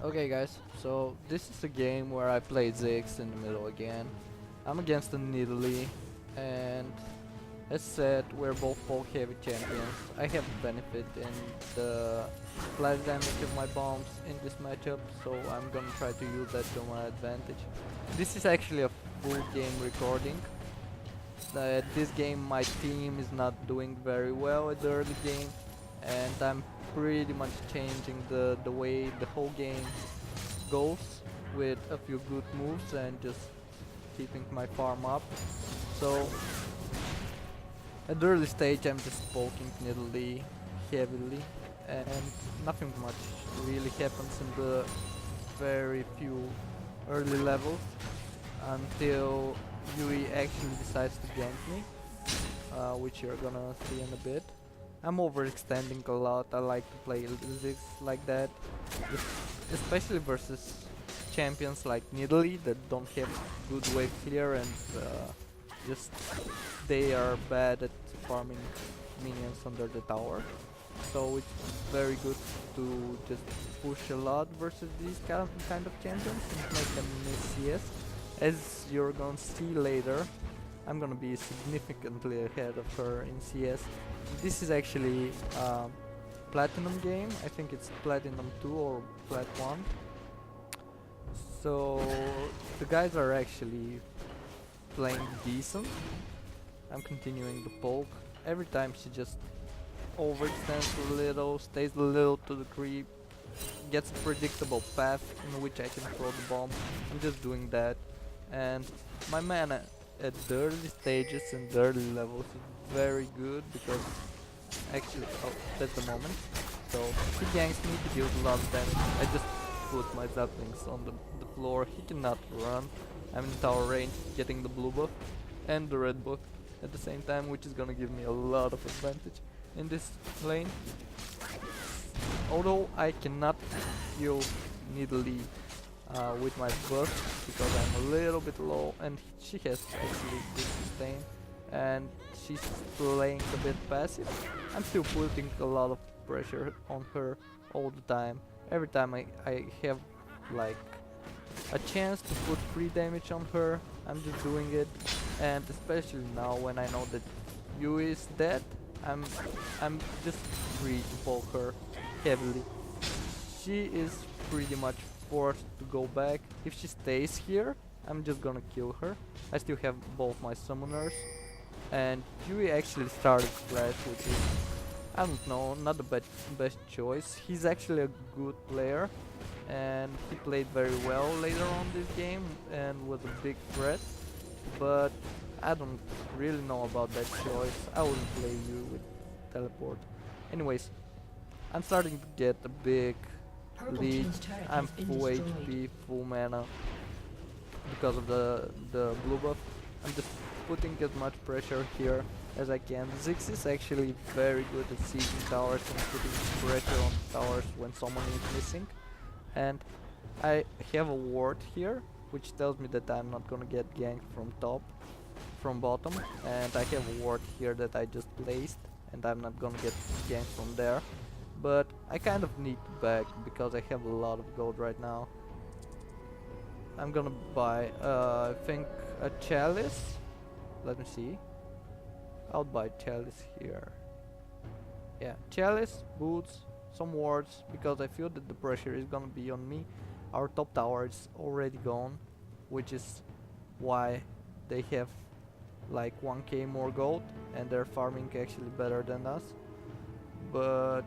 Okay guys, so this is a game where I play Ziggs in the middle again. I'm against the Nidalee, and as said, we're both bulk heavy champions. I have a benefit in the splash damage of my bombs in this matchup, so I'm gonna try to use that to my advantage. This is actually a full game recording. This game my team is not doing very well at the early game, and I'm pretty much changing the way the whole game goes with a few good moves and just keeping my farm up. So at the early stage I'm just poking Nidalee heavily, and nothing much really happens in the very few early levels until Yui actually decides to gank me, which you're gonna see in a bit. I'm overextending a lot. I like to play Ziggs like that, especially versus champions like Nidalee that don't have good wave clear and just they are bad at farming minions under the tower. So it's very good to just push a lot versus these kind of champions and make them miss CS. As you're gonna see later, I'm gonna be significantly ahead of her in CS. This is actually Platinum game. I think it's Platinum 2 or Plat 1. So the guys are actually playing decent. I'm continuing the poke. Every time she just overextends a little, stays a little to the creep, gets a predictable path in which I can throw the bomb. I'm just doing that, and my mana at the early stages and the early levels is very good because actually, oh, that's the moment. So he ganks me, he deals a lot of damage. I just put my zaplings on the floor. He cannot run. I'm in tower range, getting the blue buff and the red buff at the same time, which is gonna give me a lot of advantage in this lane. Although I cannot heal Nidalee with my buff because I'm a little bit low, and she has actually good sustain and she's playing a bit passive. I'm still putting a lot of pressure on her all the time. Every time I have like a chance to put free damage on her, I'm just doing it. And especially now when I know that Yui is dead, I'm just free to poke her heavily. She is pretty much forced to go back. If she stays here, I'm just gonna kill her. I still have both my summoners, and Yui actually started Flash, which is, I don't know, not the best choice. He's actually a good player, and he played very well later on this game and was a big threat, but I don't really know about that choice. I wouldn't play you with teleport. Anyways, I'm starting to get a big lead. I'm full HP, full mana because of the blue buff. I'm just putting as much pressure here as I can. Ziggs is actually very good at sieging towers and putting pressure on towers when someone is missing. And I have a ward here, which tells me that I'm not gonna get ganked from top, from bottom, and I have a ward here that I just placed, and I'm not gonna get ganked from there. But I kind of need to back because I have a lot of gold right now. I'm gonna buy, I think, a chalice. Let me see. I'll buy chalice here. Yeah, chalice, boots, some wards, because I feel that the pressure is gonna be on me. Our top tower is already gone, which is why they have like 1k more gold and they're farming actually better than us. But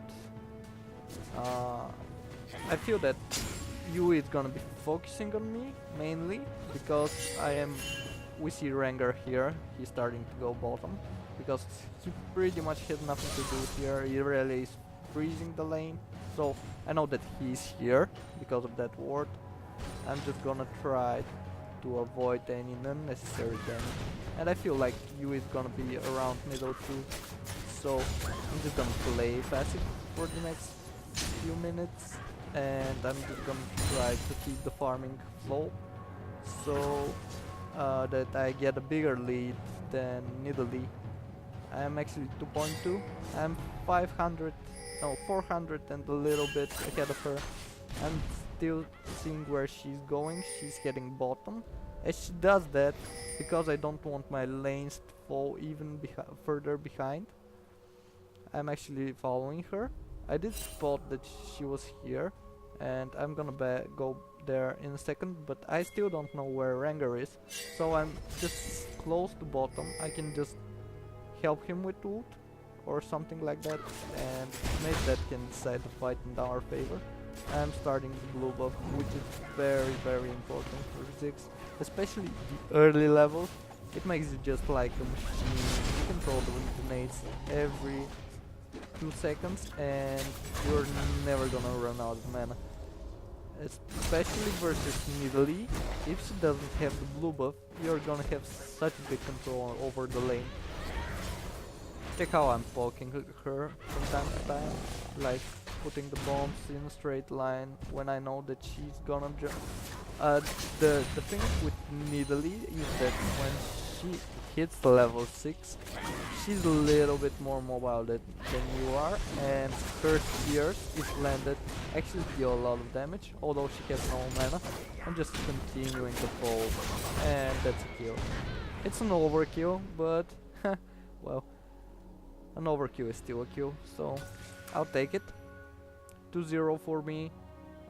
I feel that Yui is gonna be focusing on me mainly because we see Rengar here. He's starting to go bottom because he pretty much has nothing to do here. He really is freezing the lane, so I know that he's here because of that ward. I'm just gonna try to avoid any unnecessary damage, and I feel like Yui is gonna be around middle too, so I'm just gonna play passive for the next few minutes, and I'm just gonna try to keep the farming flow so that I get a bigger lead than Nidalee. I'm actually 2.2. I'm 500, no, 400 and a little bit ahead of her. I'm still seeing where she's going. She's heading bottom. As she does that, because I don't want my lanes to fall even further behind, I'm actually following her. I did spot that she was here, and I'm gonna go there in a second, but I still don't know where Rengar is, so I'm just close to bottom. I can just help him with ult or something like that, and maybe that can decide the fight in our favor. I'm starting the blue buff, which is very, very important for Ziggs, especially the early levels. It makes you just like a machine. You can throw the grenades every 2 seconds and you're never gonna run out of mana. Especially versus Nidalee, if she doesn't have the blue buff, you're gonna have such big control over the lane. Check how I'm poking her from time to time, like putting the bombs in a straight line when I know that she's gonna jump. The thing with Nidalee is that when she hits the level 6, she's a little bit more mobile than you are, and her spears, if landed, actually deal a lot of damage, although she has no mana. I'm just continuing to fold, and that's a kill. It's an overkill, but well, an overkill is still a kill, so I'll take it. 2-0 for me.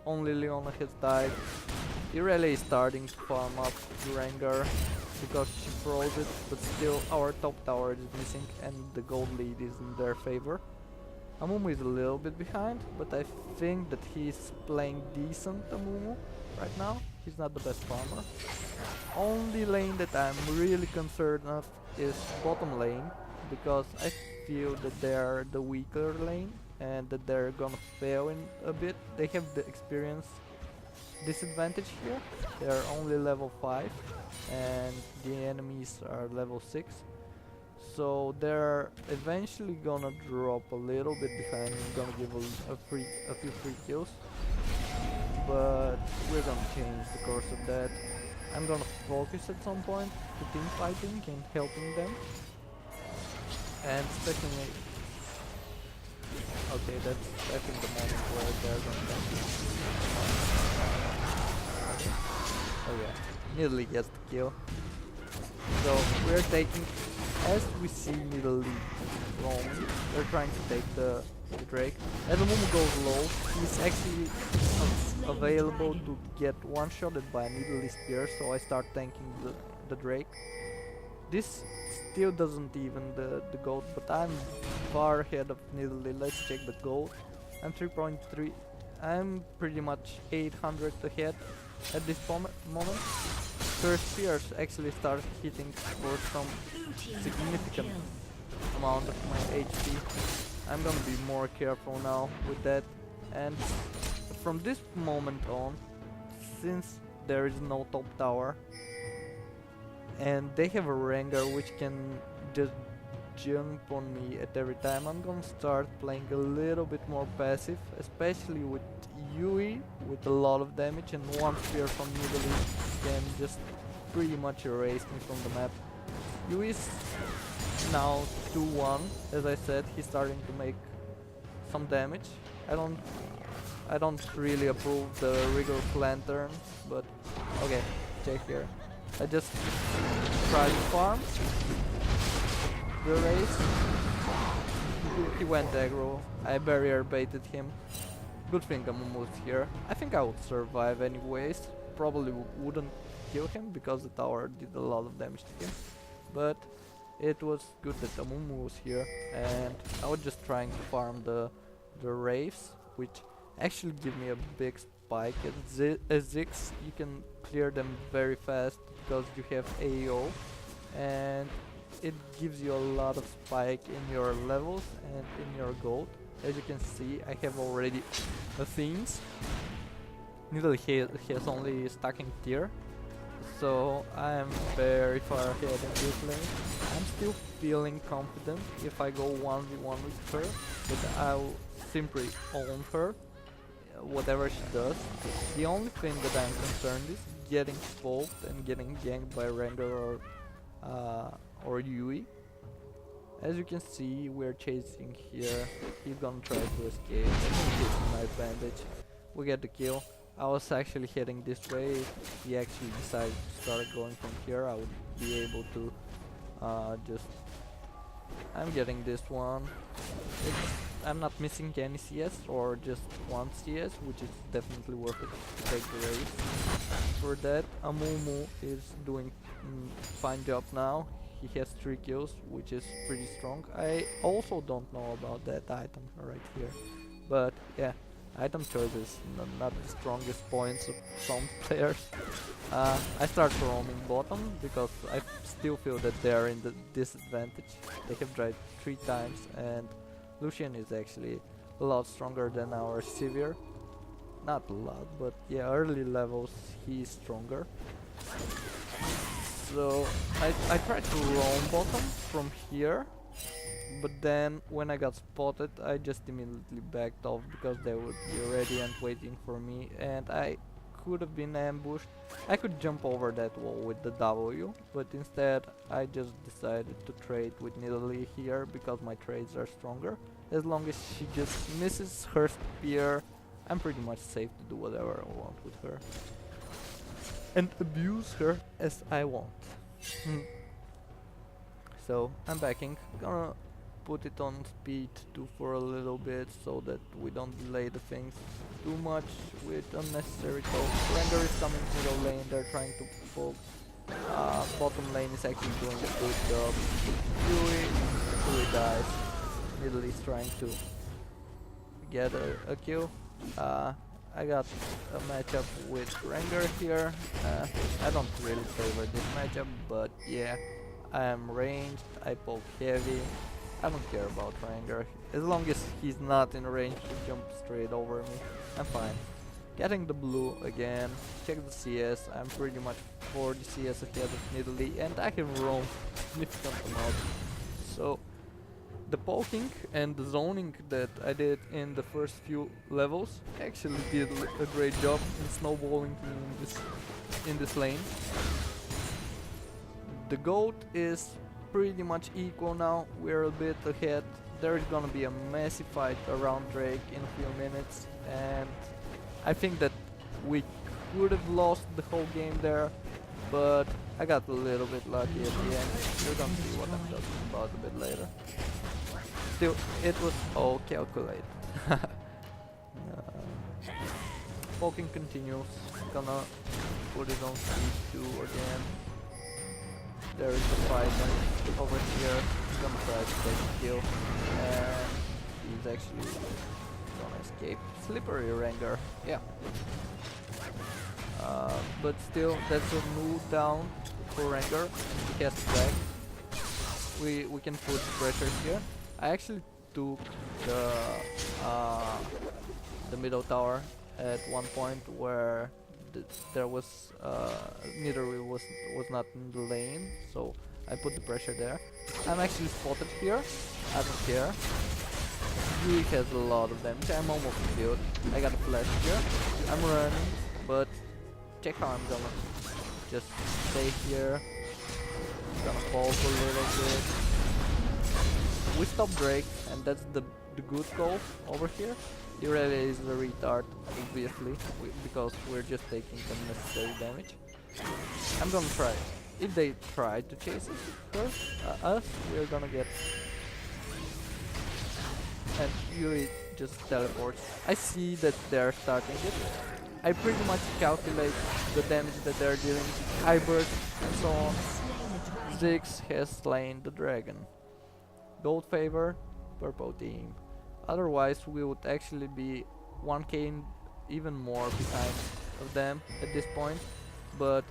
Only Leona has died. Irelia is starting to farm up Rengar because she froze it, but still our top tower is missing and the gold lead is in their favor. Amumu is a little bit behind, but I think that he's playing decent Amumu right now. He's not the best farmer. Only lane that I'm really concerned of is bottom lane, because I feel that they're the weaker lane and that they're gonna fail in a bit. They have the experience disadvantage here. They're only level 5 and the enemies are level 6, so they're eventually gonna drop a little bit behind and gonna give a few free kills, but we're gonna change the course of that. I'm gonna focus at some point to team fighting and helping them, and especially okay, that's I think the moment where they're gonna die. Oh yeah, Nidalee gets the kill. So we're taking, as we see Nidalee roaming, they're trying to take the Drake. As the Mumu goes low, he's actually available to get one-shotted by Nidalee spear, so I start tanking the Drake. This still doesn't even the gold, but I'm far ahead of Nidalee. Let's check the gold. I'm 3.3. I'm pretty much 800 ahead at this moment. Her spears actually start hitting for some significant amount of my HP. I'm gonna be more careful now with that, and from this moment on, since there is no top tower and they have a Rengar which can just jump on me at every time, I'm gonna start playing a little bit more passive, especially with Yui with a lot of damage, and one spear from Nidalee can just pretty much erase me from the map. Yui is now 2-1, as I said, he's starting to make some damage. I don't really approve the Rigor Lantern, but okay, check here. I just tried to farm the race. He went aggro. I barrier baited him. Good thing Amumu's here. I think I would survive anyways. Probably wouldn't kill him because the tower did a lot of damage to him. But it was good that Amumu was here, and I was just trying to farm the Wraiths, which actually give me a big spike. As Ziggs, you can clear them very fast because you have AO, and it gives you a lot of spike in your levels and in your gold. As you can see, I have already Athenes. Nidalee has only stacking tier, so I am very far ahead in this lane. I'm still feeling confident if I go 1v1 with her, but I'll simply own her, whatever she does. The only thing that I'm concerned is getting poked and getting ganked by Rengar or Yui. As you can see, we're chasing here. He's gonna try to escape. I think he's my advantage. We get the kill. I was actually heading this way, if he actually decided to start going from here, I would be able to just... I'm getting this one. I'm not missing any CS or just one CS, which is definitely worth it to take the race. For that, Amumu is doing fine job now. He has 3 kills, which is pretty strong. I also don't know about that item right here, but yeah, item choice is not the strongest points of some players. I start roaming bottom because I still feel that they're in the disadvantage. They have tried 3 times and Lucian is actually a lot stronger than our Sivir. Not a lot, but yeah, early levels he's stronger. So I tried to roam bottom from here, but then when I got spotted I just immediately backed off because they would be ready and waiting for me, and I could have been ambushed. I could jump over that wall with the W, but instead I just decided to trade with Nidalee here because my trades are stronger. As long as she just misses her spear, I'm pretty much safe to do whatever I want with her and abuse her as I want. So I'm backing, gonna put it on speed 2 for a little bit so that we don't delay the things too much with unnecessary talk. Rengar is coming middle lane, they're trying to poke. Bottom lane is actually doing a good job. Yui dies. Middle is trying to get a kill. I got a matchup with Rengar here. I don't really favor this matchup, but yeah, I am ranged, I poke heavy. I don't care about Rengar. As long as he's not in range to jump straight over me, I'm fine. Getting the blue again, check the CS, I'm pretty much 40 CS ahead of Nidalee and I can roam significant amount. So the poking and the zoning that I did in the first few levels actually did a great job in snowballing in this lane. The GOAT is pretty much equal now, we're a bit ahead. There is gonna be a massive fight around Drake in a few minutes, and I think that we could have lost the whole game there, but I got a little bit lucky at the end. You're gonna see what I'm talking about a bit later. Still, it was all calculated. Poking continues, gonna put it on speed 2 again. There is a fight over here, he's gonna try to take a kill, and he's actually gonna escape. Slippery Rengar, yeah. But still, that's a move down for Rengar. He has to back. We can put pressure here. I actually took the middle tower at one point where there was Nidalee was not in the lane, so I put the pressure there. I'm actually spotted here. I don't care. Yui has a lot of damage. I'm almost killed. I got a flash here. I'm running, but check how I'm gonna just stay here. Gonna fall for a little bit. We stop Drake, and that's the good call over here. Irelia is a retard, obviously, because we're just taking unnecessary damage. I'm gonna try. If they try to chase us, we're gonna get... And Yuri just teleports. I see that they're starting it. I pretty much calculate the damage that they're dealing. Hybrid and so on. Ziggs has slain the dragon. Gold favor, purple team. Otherwise we would actually be 1k even more behind of them at this point. But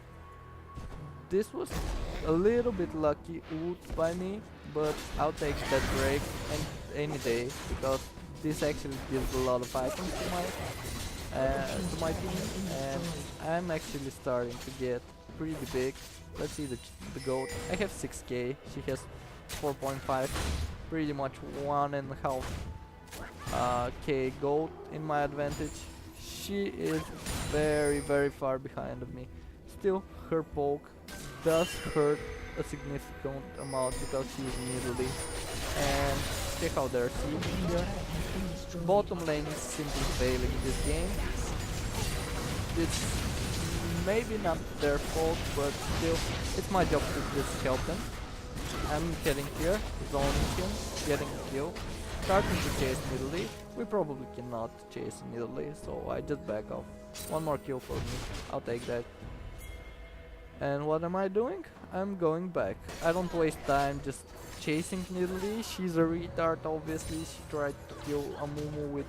this was a little bit lucky ult by me, but I'll take that break any day, because this actually gives a lot of items to my team, and I'm actually starting to get pretty big. Let's see the goat. I have 6k, she has 4.5, pretty much 1.5 k gold in my advantage. She is very far behind of me. Still, her poke does hurt a significant amount because she's Nidalee. And check out their siege here. Bottom lane is simply failing this game. it's maybe not their fault, but still, it's my job to just help them. I'm heading here, zoning him, getting a kill, starting to chase Nidalee. We probably cannot chase Nidalee, so I just back off. One more kill for me, I'll take that. And what am I doing? I'm going back. I don't waste time just chasing Nidalee. She's a retard, obviously. She tried to kill Amumu with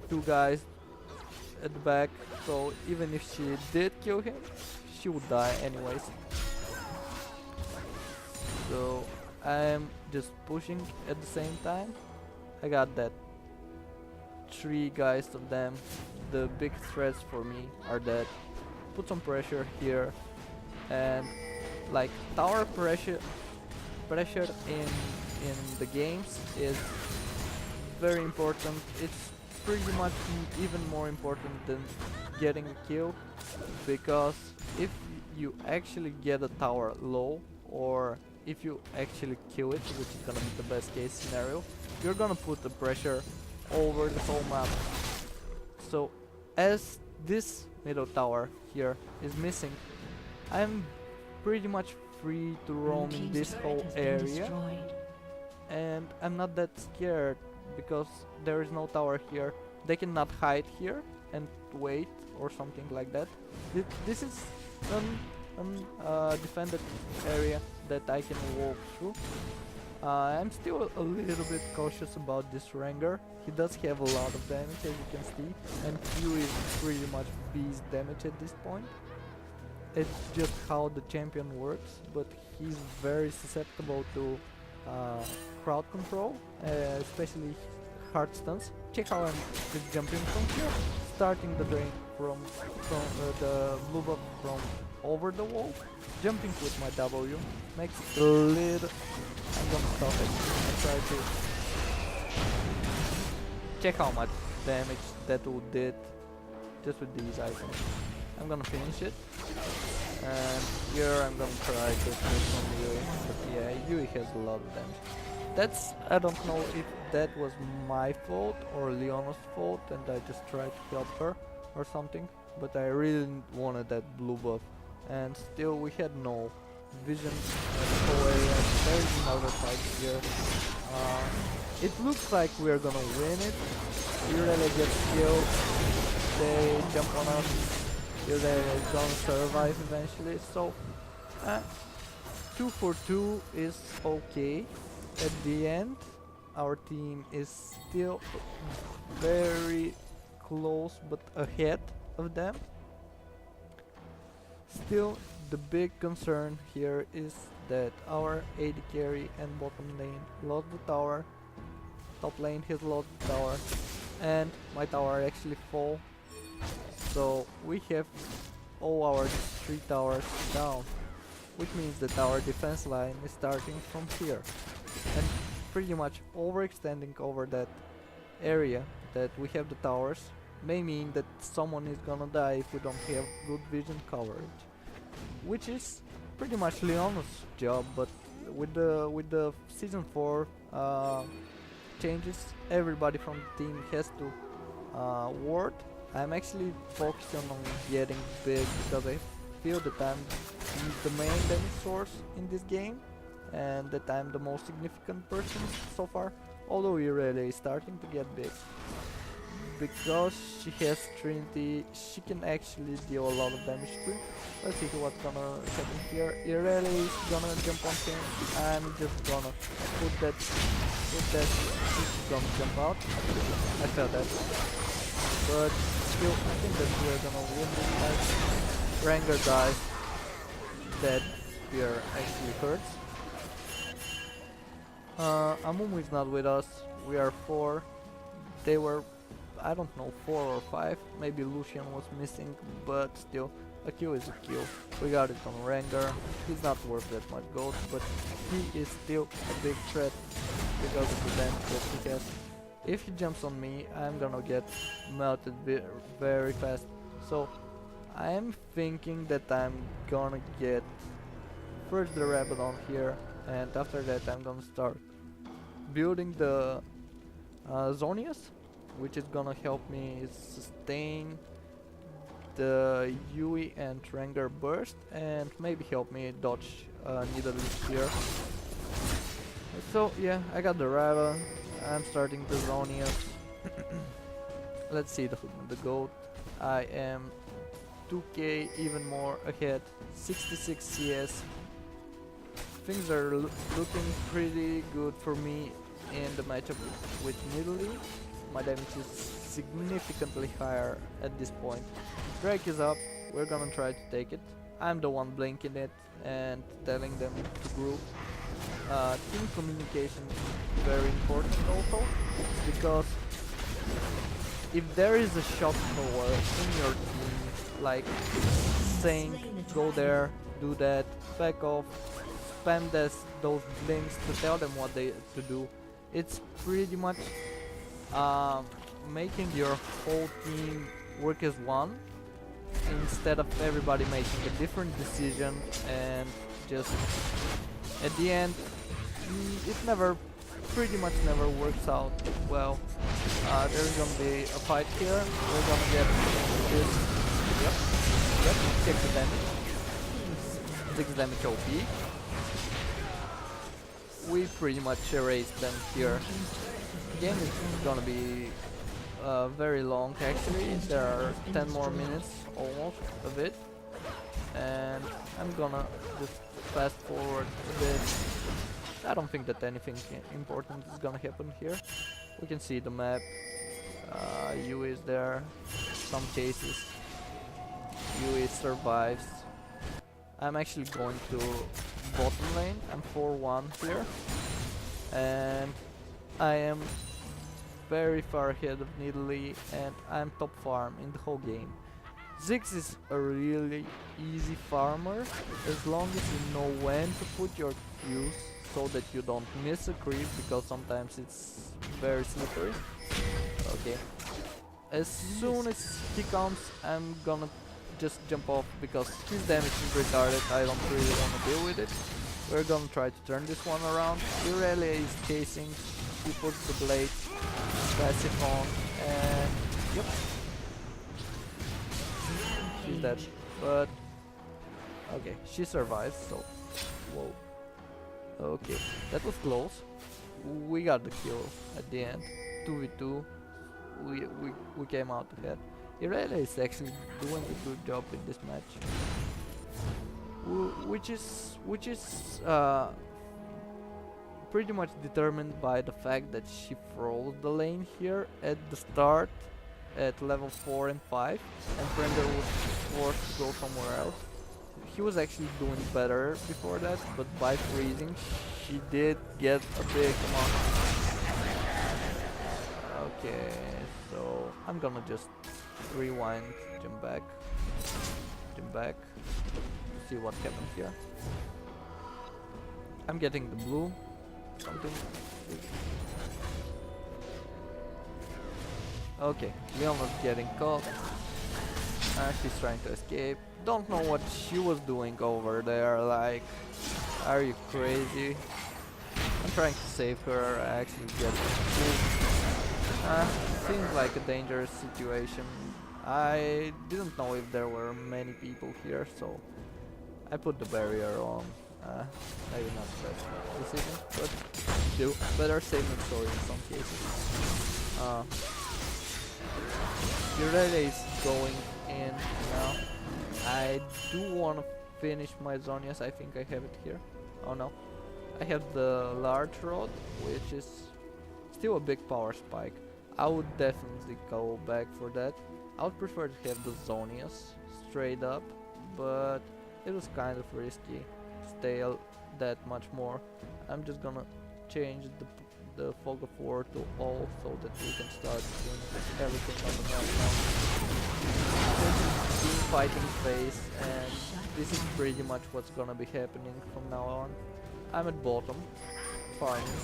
two guys at the back, so even if she did kill him, she would die anyways. So I'm just pushing at the same time. I got that 3 guys of them. The big threats for me are dead. Put some pressure here, and like tower pressure in the games is very important. It's pretty much even more important than getting a kill, because if you actually get a tower low, or if you actually kill it, which is gonna be the best case scenario, you're gonna put the pressure over the whole map. So as this middle tower here is missing, I'm pretty much free to roam in this whole area, and I'm not that scared because there is no tower here. They cannot hide here and wait or something like that. This is defended area that I can walk through. I'm still a little bit cautious about this Rengar. He does have a lot of damage, as you can see, and Q is pretty much beast damage at this point. It's just how the champion works, but he's very susceptible to crowd control, especially hard stuns. Check how I'm just jumping from here, starting the drain from the blue buff from over the wall, jumping with my W, makes it a little... I'm gonna stop it and try to... Check how much damage that would did just with these items. I'm gonna finish it, and here I'm gonna try to finish on Yui, but yeah, Yui has a lot of damage. That's... I don't know if that was my fault or Leona's fault and I just tried to help her or something, but I really wanted that blue buff, and still we had no vision at the whole area. There is another fight here. It looks like we're gonna win it. Irelia gets killed, they jump on us, Irelia is gonna survive eventually, so 2 for 2 is okay. At the end, our team is still very close but ahead of them. Still, the big concern here is that our AD carry and bottom lane lost the tower, top lane has lost the tower, and my tower actually fall. So we have all our 3 towers down, which means that our defense line is starting from here and pretty much overextending over that area that we have the towers. May mean that someone is gonna die if we don't have good vision coverage, which is pretty much Leona's job, but with the season 4 changes, everybody from the team has to ward. I'm actually focusing on getting big because I feel that I'm the main damage source in this game and that I'm the most significant person so far, although Irelia is starting to get big. Because she has Trinity, she can actually deal a lot of damage too. Let's see what's gonna happen here. Irelia is gonna jump on him. I'm just gonna put that, she's gonna jump out. I felt that. But still, I think that we're gonna win this fight. Rengar dies. That spear actually hurts. Amumu is not with us. We are 4. They were, I don't know, 4 or 5. Maybe Lucian was missing, but still, a kill is a kill. We got it on Rengar. He's not worth that much gold, but he is still a big threat because of the damage that he has. If he jumps on me, I'm gonna get melted very fast. So I'm thinking that I'm gonna get first the Rabadon here, and after that I'm gonna start building the Zonius, which is gonna help me sustain the Yui and Rengar burst and maybe help me dodge Nidalee here. So yeah, I got the Raven, I'm starting the Zonias. Let's see the GOAT. I am 2k even more ahead, 66 CS. Things are looking pretty good for me in the matchup with Nidalee. My damage is significantly higher at this point. Drake is up, we're gonna try to take it. I'm the one blinking it and telling them to group. Team communication is very important also, because if there is a shot caller in your team, like saying go there, do that, back off, spam those blinks to tell them what they to do, it's pretty much making your whole team work as one, instead of everybody making a different decision, and just at the end it pretty much never works out well. There's gonna be a fight here. We're gonna get this. Yep, take the damage. 6 damage OP. We pretty much erased them here. The game is gonna be very long actually. There are 10 more minutes almost of it. And I'm gonna just fast forward a bit. I don't think that anything important is gonna happen here. We can see the map. Yui is there. Some cases. Yui survives. I'm actually going to bottom lane. I'm 4-1 here. And I am very far ahead of Nidalee, and I'm top farm in the whole game. Ziggs is a really easy farmer as long as you know when to put your Qs so that you don't miss a creep, because sometimes it's very slippery. Okay. As soon as he comes, I'm gonna just jump off because his damage is retarded. I don't really want to deal with it. We're gonna try to turn this one around. Irelia is chasing. He puts the blade, passive on, and yep. She's dead. But okay, she survives, so whoa. Okay, that was close. We got the kill at the end. 2v2. We came out ahead. Irelia is actually doing a good job in this match, which is pretty much determined by the fact that she froze the lane here at the start at level 4 and 5, and Prender was forced to go somewhere else. He was actually doing better before that, but by freezing she did get a big amount. Okay, so I'm gonna just rewind, jump back, see what happened here. I'm getting the blue, something. Okay, Leona's getting caught. She's trying to escape. Don't know what she was doing over there, like, are you crazy? I'm trying to save her, I actually get seems like a dangerous situation. I didn't know if there were many people here, so I put the barrier on. Maybe not the best decision, but still, better safe than sorry in some cases. Irelia is going in now. I do want to finish my Zonias. I think I have it here. Oh no. I have the large rod, which is still a big power spike. I would definitely go back for that. I would prefer to have the Zonias straight up, but it was kind of risky to stay that much more. I'm just gonna change the Fog of War to all so that we can start doing everything on the map now. This is team fighting phase, and this is pretty much what's gonna be happening from now on. I'm at bottom, farming.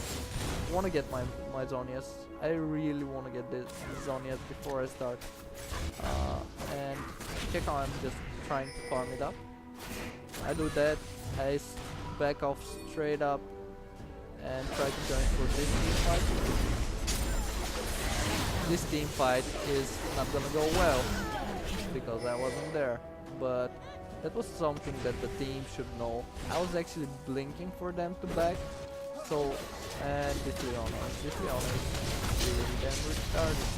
Wanna get my Zonias. I really wanna get the Zonias before I start. And check how I'm just trying to farm it up. I do that, I back off straight up and try to join for this team fight. This team fight is not gonna go well. because I wasn't there. But that was something that the team should know. I was actually blinking for them to back. So, and this Leona is really damn retarded.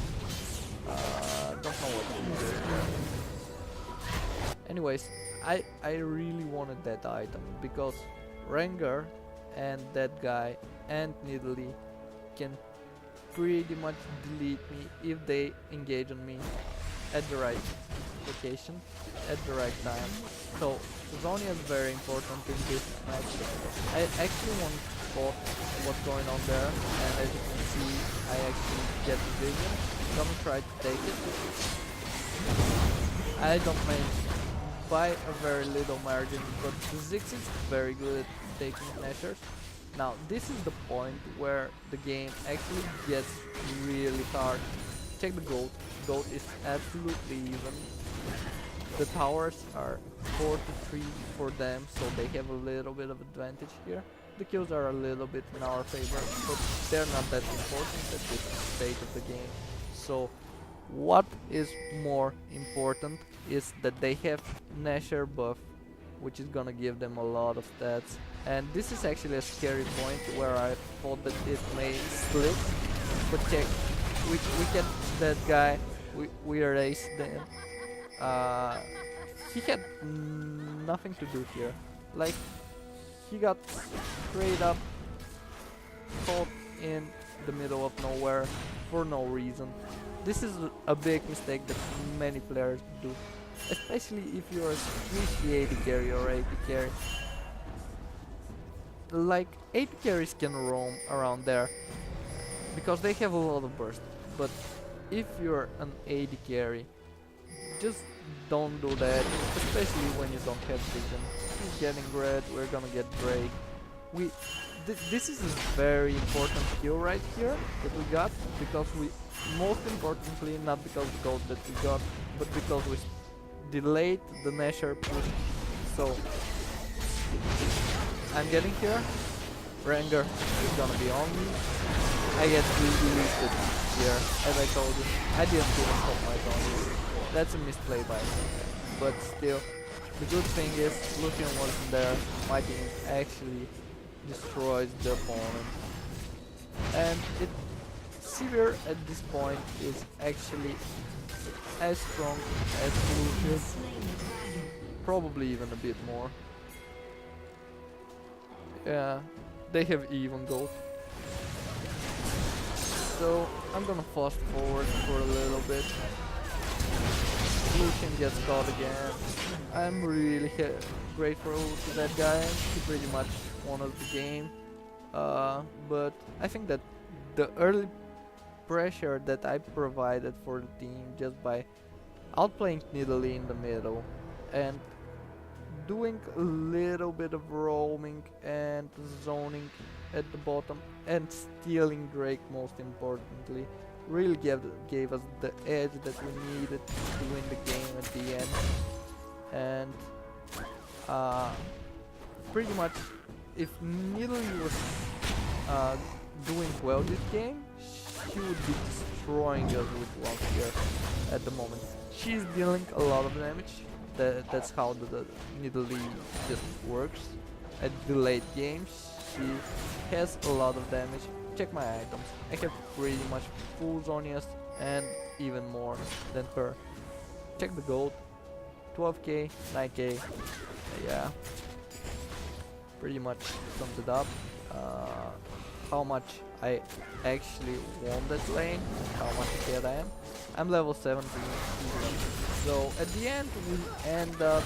Don't know what to do there. Anyways, I really wanted that item because Rengar and that guy and Nidalee can pretty much delete me if they engage on me at the right location, at the right time. So Zonia is very important in this match. I actually want to spot what's going on there, and as you can see, I actually get the vision. I'm gonna try to take it. I don't manage by a very little margin, but the Ziggs is very good at taking Nashers. Now this is the point where the game actually gets really hard. Check the goat. Goat is absolutely even. The towers are 4-3 for them, so they have a little bit of advantage here. The kills are a little bit in our favor, but they're not that important at this stage of the game. So what is more important is that they have Nasher buff, which is gonna give them a lot of stats. And this is actually a scary point where I thought that it may slip, but check, we get that guy, we erased them. He had nothing to do here. Like, he got straight up caught in the middle of nowhere for no reason. This is a big mistake that many players do, especially if you're a squishy AD carry or AP carry. Like, AP carries can roam around there because they have a lot of burst, but if you're an AD carry, just don't do that, especially when you don't have vision. He's getting red, we're gonna get break. This is a very important kill right here that we got, because we, most importantly, not because of the gold that we got, but because we delayed the Nasher push. So I'm getting here, Rengar is gonna be on me. I get deleted here, as I told you. I didn't even stop my zone. That's a misplay by me. But still, the good thing is Lucian wasn't there. My team actually destroys the opponent. And Sivir at this point is actually as strong as Lucian. Probably even a bit more. Yeah, they have even gold. So I'm gonna fast forward for a little bit. Lucian gets caught again. I'm really grateful to that guy. He pretty much won us the game. But I think that the early pressure that I provided for the team just by outplaying Nidalee in the middle and doing a little bit of roaming and zoning at the bottom and stealing Drake, most importantly, really gave us the edge that we needed to win the game at the end. And pretty much, if Nidalee was doing well this game, she would be destroying us with one here at the moment. She's dealing a lot of damage. That's how the Nidalee just works. At the late games, she has a lot of damage. Check my items. I have pretty much full Zonias and even more than her. Check the gold. 12k, 9k. Yeah. Pretty much sums it up. How much I actually won that lane, how much ahead I am. I'm level 17. So at the end we end up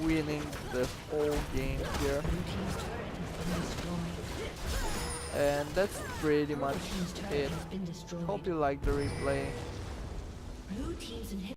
winning the whole game here. And that's pretty much it. Hope you liked the replay.